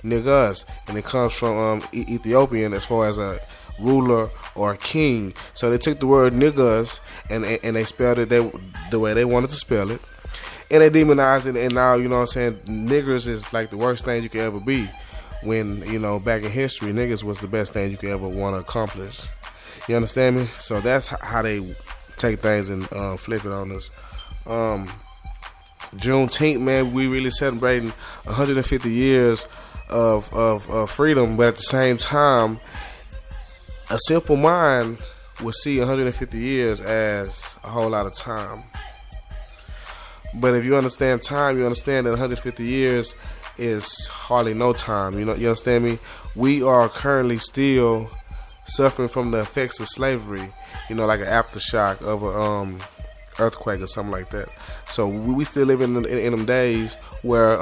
niggas, and it comes from Ethiopian as far as a ruler or a king. So they took the word niggas and they spelled it the way they wanted to spell it, and they demonized it. And now, niggers is like the worst thing you could ever be. When, back in history, niggas was the best thing you could ever want to accomplish. You understand me? So that's how they take things and flip it on us. Juneteenth, man, we really celebrating 150 years of freedom, but at the same time, a simple mind would see 150 years as a whole lot of time. But if you understand time, you understand that 150 years is hardly no time. You understand me? We are currently still suffering from the effects of slavery, like an aftershock of a earthquake or something like that. So we still live in them days where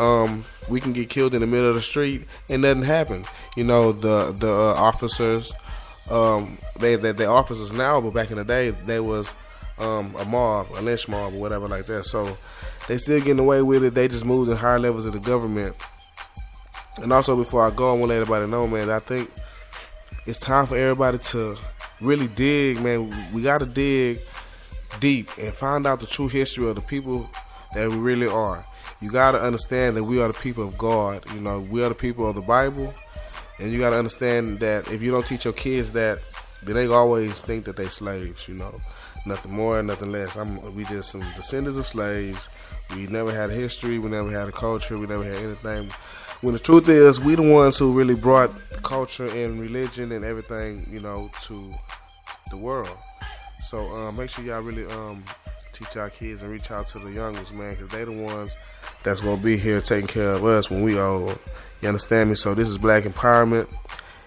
we can get killed in the middle of the street and nothing happen. The officers, they officers now, but back in the day they was a mob, a lynch mob or whatever like that. So they still getting away with it. They just moved in higher levels of the government. And also, before I go, I want to let everybody know, man, I think it's time for everybody to really dig, man. We got to dig deep and find out the true history of the people that we really are. You got to understand that we are the people of God. We are the people of the Bible. And you got to understand that if you don't teach your kids that, then they always think that they slaves, Nothing more, nothing less. We just some descendants of slaves. We never had a history. We never had a culture. We never had anything. When the truth is, we the ones who really brought culture and religion and everything, to the world. So make sure y'all really teach our kids and reach out to the youngest, man, because they the ones that's going to be here taking care of us when we old. You understand me? So this is Black Empowerment.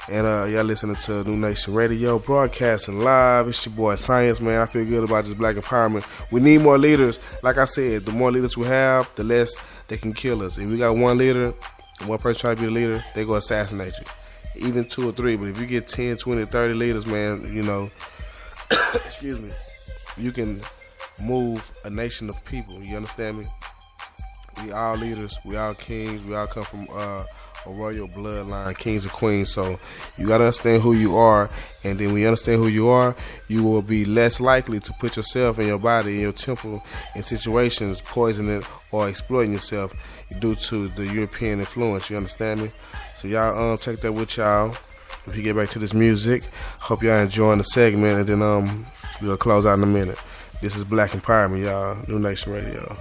And y'all listening to New Nation Radio, broadcasting live. It's your boy Science, man. I feel good about this Black Empowerment. We need more leaders. Like I said, the more leaders we have, the less they can kill us. If we got one leader, one person trying to be the leader, they go assassinate you. Even 2 or 3. But if you get 10, 20, 30 leaders, man, excuse me, you can move a nation of people. You understand me? We all leaders. We all kings. We all come from a royal bloodline, kings and queens. So you got to understand who you are, and then when you understand who you are, you will be less likely to put yourself and your body and your temple in situations poisoning or exploiting yourself due to the European influence. You understand me? So y'all take that with y'all. If you get back to this music, hope y'all enjoying the segment, and then we'll close out in a minute. This is Black Empowerment, y'all. New Nation Radio.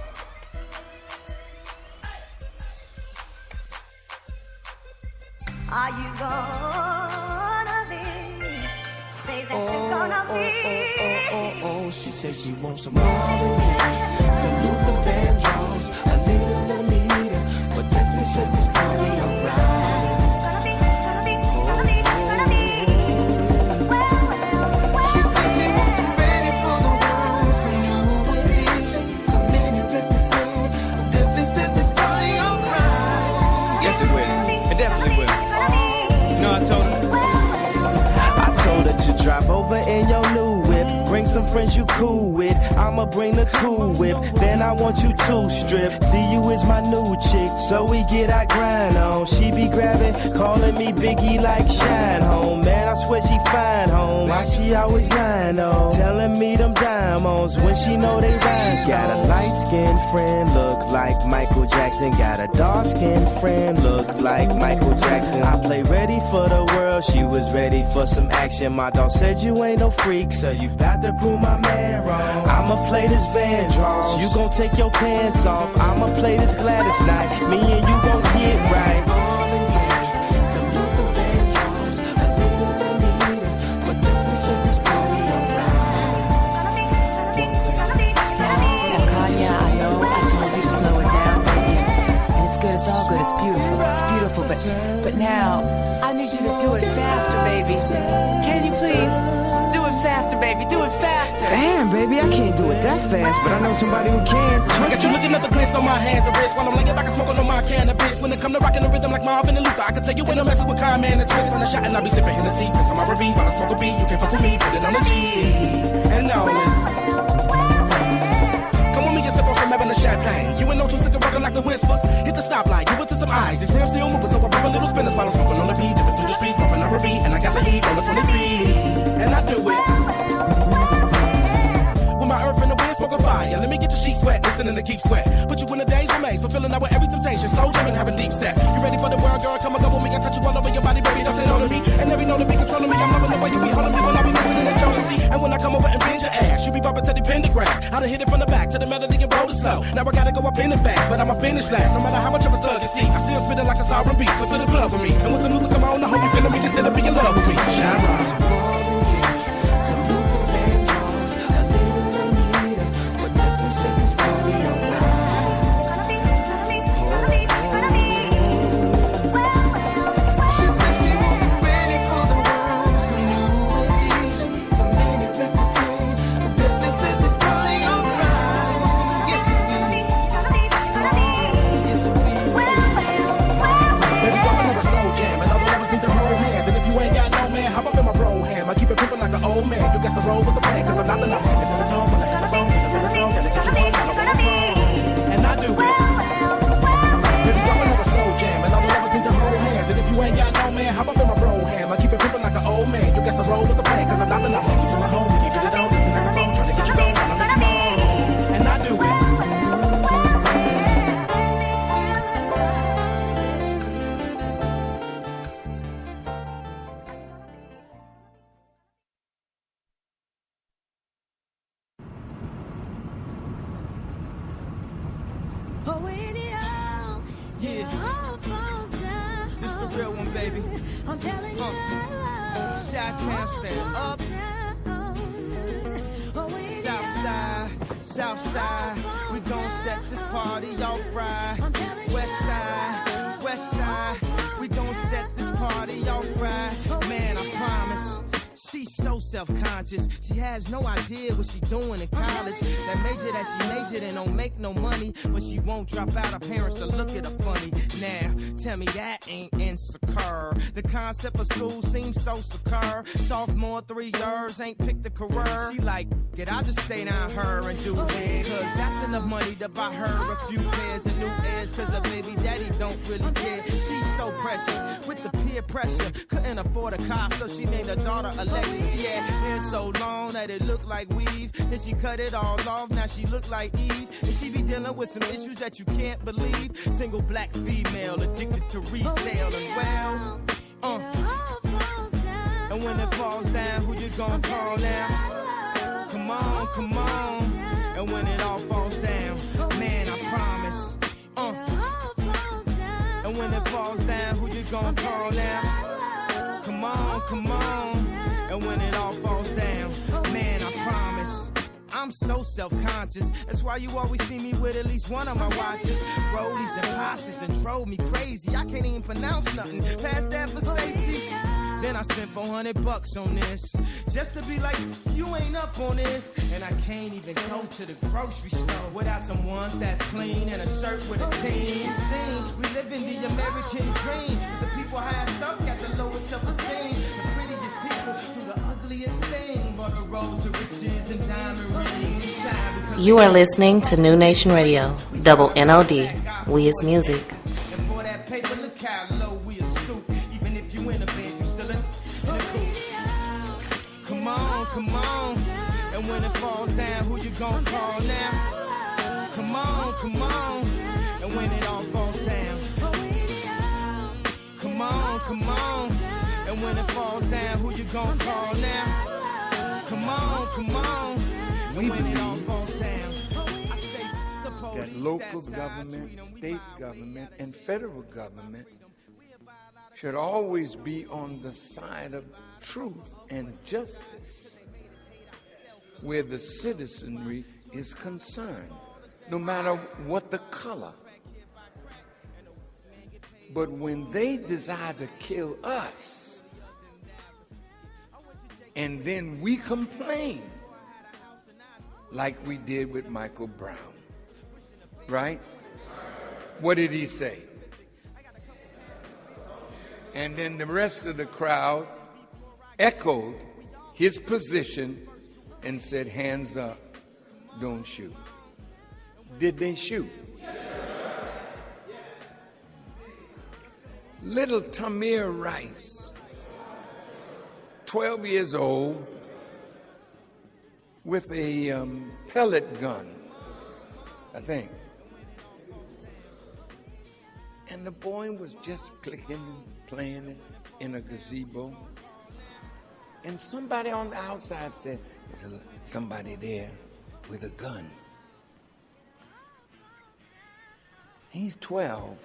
Are you gonna be? Say that you're gonna be. Oh, she says she wants some more than me. Some Luther Vandross, a little Anita, but definitely set this party alright. She says she wants some ready for the world, some new edition, some mini repertoire, but definitely set this party alright. Yes, it will. It definitely will. I told her to drive over in your new whip, bring some friends you cool with. I'ma bring the cool whip, then I want you to strip. See you is my new chick, so we get our grind on. She be grabbing, calling me Biggie like Shine Home. Man, I swear she fine home. Why she always lying on? Telling me them diamonds when she know they rhyme. She got a light-skinned friend, look like Michael Jackson. Got a dark-skinned friend, look like Michael Jackson. I play ready for the world, she was ready for some action. My dog said you ain't no freak, so you bout to prove my man wrong. I'ma play this Van Draws, you gon' take your pants off. I'ma play this Gladys night, me and you gon' get right. It's all good, it's beautiful, but now I need you to do it faster, baby. Can you please do it faster, baby? Do it faster. Damn, baby, I can't do it that fast, but I know somebody who can. I got you looking at the glance on my hands and wrists while I'm laying back and smoking on my cannabis. When it come to rocking the rhythm like Marvin and Luther, I can tell you when I'm messing with Kyle, man, and twist. When I shot and I be sipping Hennessy, cause I'm R&B, while I smoke a beat, you can't fuck with me, put it on the G. And now listen. Having a champagne. You ain't no two sticker rockin' like the whispers. Hit the stoplight, give it to some eyes. These rims still moving, so I pop a little spinners while I'm smoking on the beat. Dipping through the streets, popping up a beat, and I got the heat on the 23. And I do it with my earth and the wind, smoking fire. Let me get your sheets wet, listening to keep sweat. Put you in a daze remains, fulfilling out with every temptation. Slow jamming, having deep sex. You ready for the world, girl? Come and go with me. I touch you all over your body, baby. Don't sit on me. And every know to be controlling me. I'm loving the way you be holding me when I be listening to Jodeci. And when I come over and bend your ass, you be bumping to the pentagram. I done hit it from the back to the melody and roll it slow. Now I gotta go up in it fast, but I'ma finish last. No matter how much of a thug you see, I still spit it like a sovereign beat. Come to the club with me. And when some Luther come on, I hope you feeling me. Instead of being in love with me. Shine bright. Old man, you got to roll with the plan, cause I'm not enough. It's in the tone, when I hit the bone, in the rhythm, gotta get you home, and I do it. Baby, I'm another slow jam, and all the lovers need to hold hands. And if you ain't got no man, hop up in my bro ham. I keep it pimpin' like an old man. You got to roll with the plan, cause I'm not enough. Take you to my home, when you get it on, listen to the phone, trying to get you going, I'm making home, and I do it. Southside, we gon' set this party off right. Westside, we gon' set this party off right. Man, I promise. She's so self-conscious, she has no idea what she doing in college. That major that she majored in don't make no money, but she won't drop out, her parents will look at her funny. Now, tell me that ain't insecure. The concept of school seems so secure. Sophomore 3 years, ain't picked a career. She like, get I just stay down her and do it, cause that's enough money to buy her a few pairs of new ears, cause her baby daddy don't really care. She's so precious, with the peer pressure, couldn't afford a car, so she named her daughter Alexis. Yeah, hair so long that it looked like weave. Then she cut it all off, now she look like Eve. And she be dealing with some issues that you can't believe. Single black female, addicted to retail and well. And when it falls down, who you gonna call now? Come on, come on. And when it all falls down, man, I promise. And when it falls down, who you gonna call now? Come on, come on. And when it all falls down, man, I promise. I'm so self-conscious, that's why you always see me with at least one of my watches. Rollies and Porsches that drove me crazy. I can't even pronounce nothing past that for safety. Then I spent $400 on this, just to be like, you ain't up on this. And I can't even go to the grocery store without some ones that's clean and a shirt with a team. Scene, we live in the American dream. The people highest up got the lowest self-esteem. The prettiest people do the ugliest things. For the road to riches and You are listening to New Nation Radio, double NOD. We is music. And for that paper, look how low we are stoop. Even if you in a band, you still in the coop. Come on, come on. And when it falls down, who you gonna call now? Come on. And when it all falls down. Come on. And when it falls down, who you gonna call now? Come on. We When it all believe falls down. I say the police, that local that side, government, treat 'em, we state violate, government, and federal government should always be on the side of truth and justice where the citizenry is concerned, no matter what the color. But when they desire to kill us, and then we complain, like we did with Michael Brown, right? What did he say? And then the rest of the crowd echoed his position and said, hands up, don't shoot. Did they shoot? Little Tamir Rice, 12 years old, with a pellet gun, I think. And the boy was just clicking, playing it in a gazebo. And somebody on the outside said, there's somebody there with a gun. He's 12.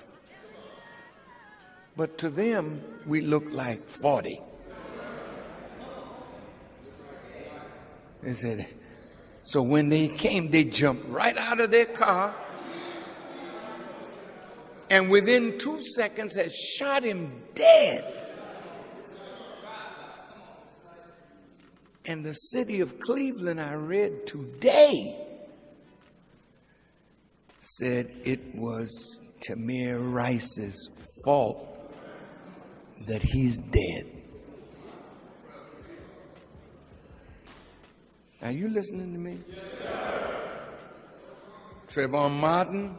But to them, we look like 40. They said, so when they came, they jumped right out of their car and within 2 seconds had shot him dead. And the city of Cleveland, I read today, said it was Tamir Rice's fault that he's dead. Are you listening to me? Trayvon Martin,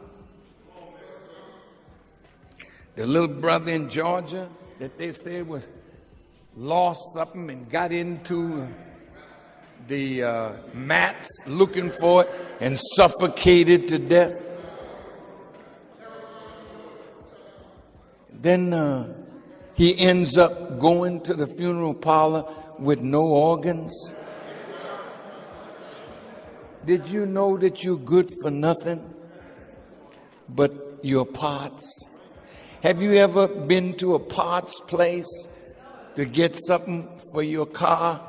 the little brother in Georgia that they said was lost something and got into the mats looking for it and suffocated to death. Then he ends up going to the funeral parlor with no organs. Did you know that you're good for nothing but your parts? Have you ever been to a parts place to get something for your car?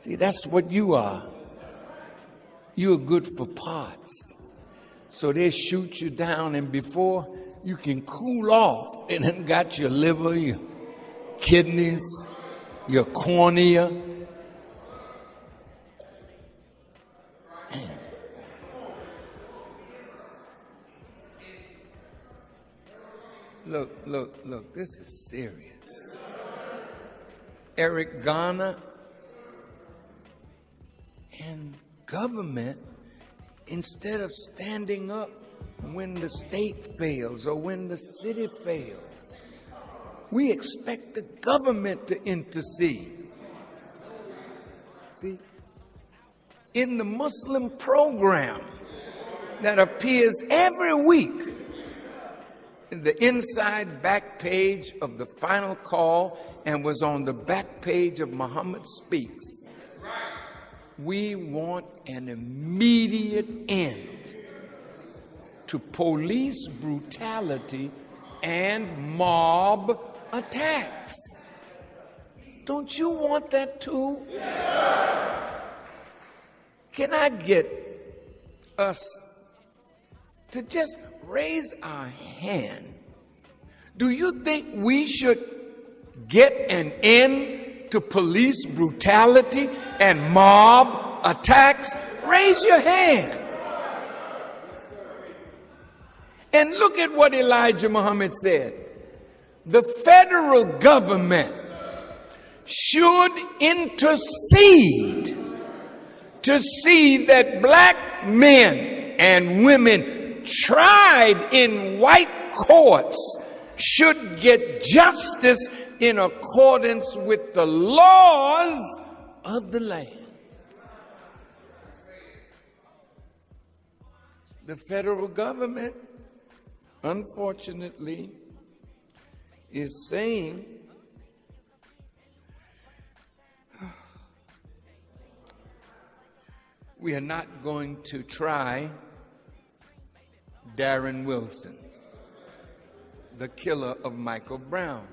See, that's what you are. You're good for parts. So they shoot you down, and before you can cool off, they done got your liver, your kidneys, your cornea. Man. Look, this is serious. Eric Garner and government, instead of standing up when the state fails or when the city fails, we expect the government to intercede. See, in the Muslim program that appears every week in the inside back page of the Final Call and was on the back page of Muhammad Speaks, we want an immediate end to police brutality and mob attacks. Don't you want that too? Can I get us to just raise our hand? Do you think we should get an end to police brutality and mob attacks? Raise your hand. And look at what Elijah Muhammad said. The federal government should intercede to see that black men and women tried in white courts should get justice in accordance with the laws of the land. The federal government, unfortunately, is saying we are not going to try Darren Wilson, the killer of Michael Brown.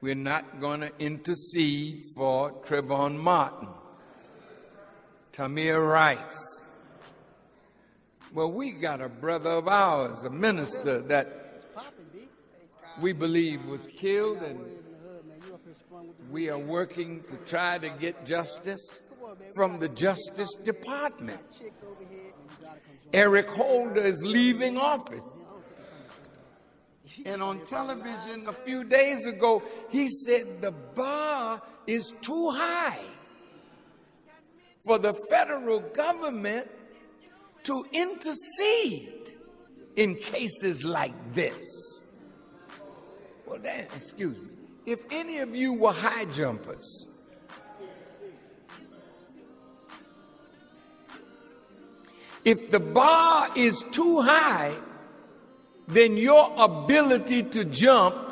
We're not going to intercede for Trayvon Martin, Tamir Rice. Well, we got a brother of ours, a minister that we believe was killed, and we are working to try to get justice from the Justice Department. Eric Holder is leaving office. And on television a few days ago, he said the bar is too high for the federal government to intercede in cases like this. Well, Dan, excuse me. If any of you were high jumpers, if the bar is too high, then your ability to jump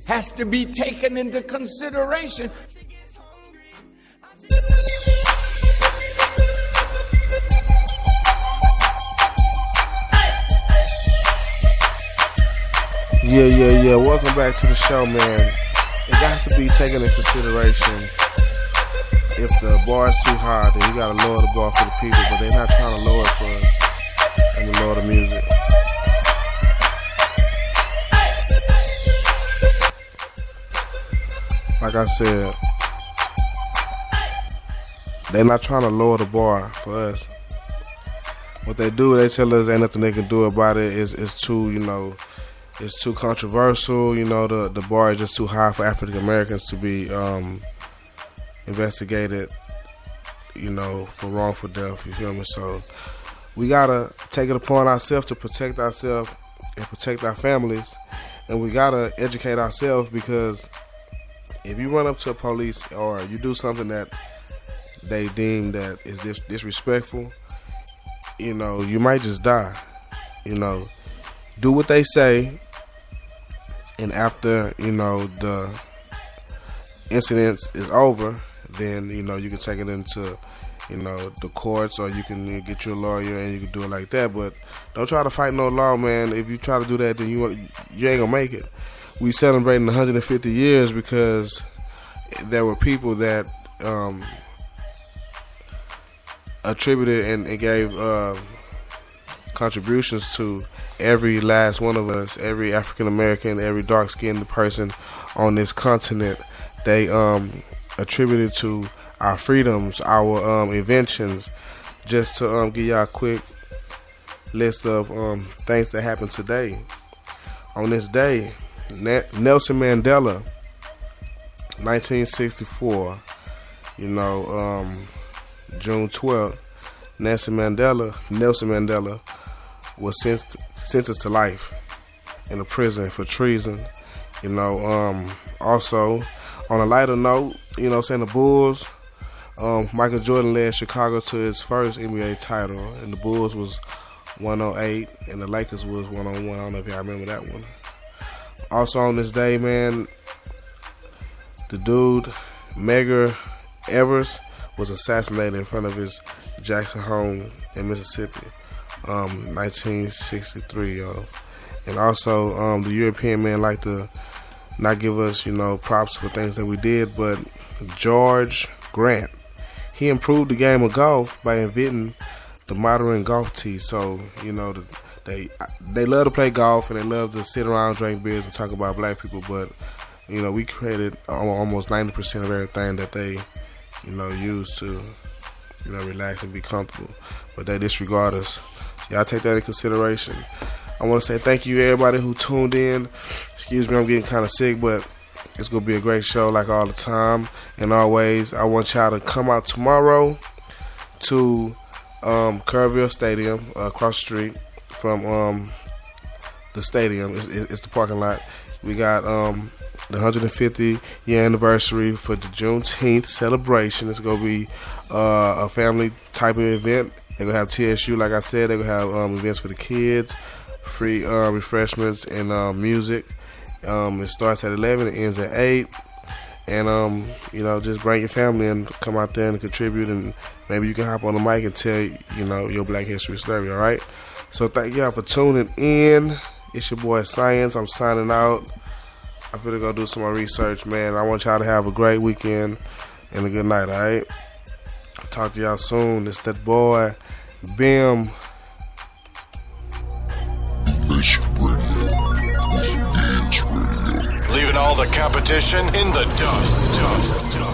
has to be taken into consideration. Yeah. Welcome back to the show, man. It got to be taken into consideration. If the bar is too high, then you gotta lower the bar for the people, but they're not trying to lower it for us and to lower the music. Like I said, they're not trying to lower the bar for us. What they do, they tell us ain't nothing they can do about it. It's too, it's too controversial. The bar is just too high for African Americans to be investigated, for wrongful death. You feel me? So we gotta take it upon ourselves to protect ourselves and protect our families, and we gotta educate ourselves, because if you run up to a police or you do something that they deem that is disrespectful, you might just die. Do what they say, and after the incident is over, then you can take it into the courts, or you can get you a lawyer and you can do it like that. But don't try to fight no law, man. If you try to do that, then you ain't gonna make it. We celebrating 150 years because there were people that attributed and gave contributions to every last one of us, every African American, every dark-skinned person on this continent. They attributed to our freedoms, our inventions. Just to give y'all a quick list of things that happened today. On this day, Nelson Mandela, 1964, June 12th, Nelson Mandela was sentenced to life in a prison for treason. Also, on a lighter note, the Bulls, Michael Jordan led Chicago to his first NBA title, and the Bulls was 108, and the Lakers was 101. I don't know if y'all remember that one. Also on this day, man, the dude, Medgar Evers, was assassinated in front of his Jackson home in Mississippi, 1963, yo. And also, the European men like to not give us, props for things that we did, but George Grant, he improved the game of golf by inventing the modern golf tee. So, they love to play golf and they love to sit around, drink beers, and talk about black people, but, we created almost 90% of everything that they, use to, relax and be comfortable, but they disregard us. So y'all take that into consideration. I want to say thank you everybody who tuned in. Excuse me, I'm getting kind of sick, but It's going to be a great show like all the time. And always, I want y'all to come out tomorrow to Kerrville Stadium, across the street from the stadium. It's the parking lot. We got the 150 year anniversary for the Juneteenth celebration. It's going to be a family type of event. They're going to have TSU, like I said. They're going to have events for the kids, free refreshments and music. It starts at 11, it ends at 8. And, just bring your family and come out there and contribute. And maybe you can hop on the mic and tell, your Black History story, all right? So thank y'all for tuning in. It's your boy Science. I'm signing out. I'm finna go do some more research, man. I want y'all to have a great weekend and a good night, all right? I'll talk to y'all soon. It's that boy, Bim. Leaving all the competition in the dust.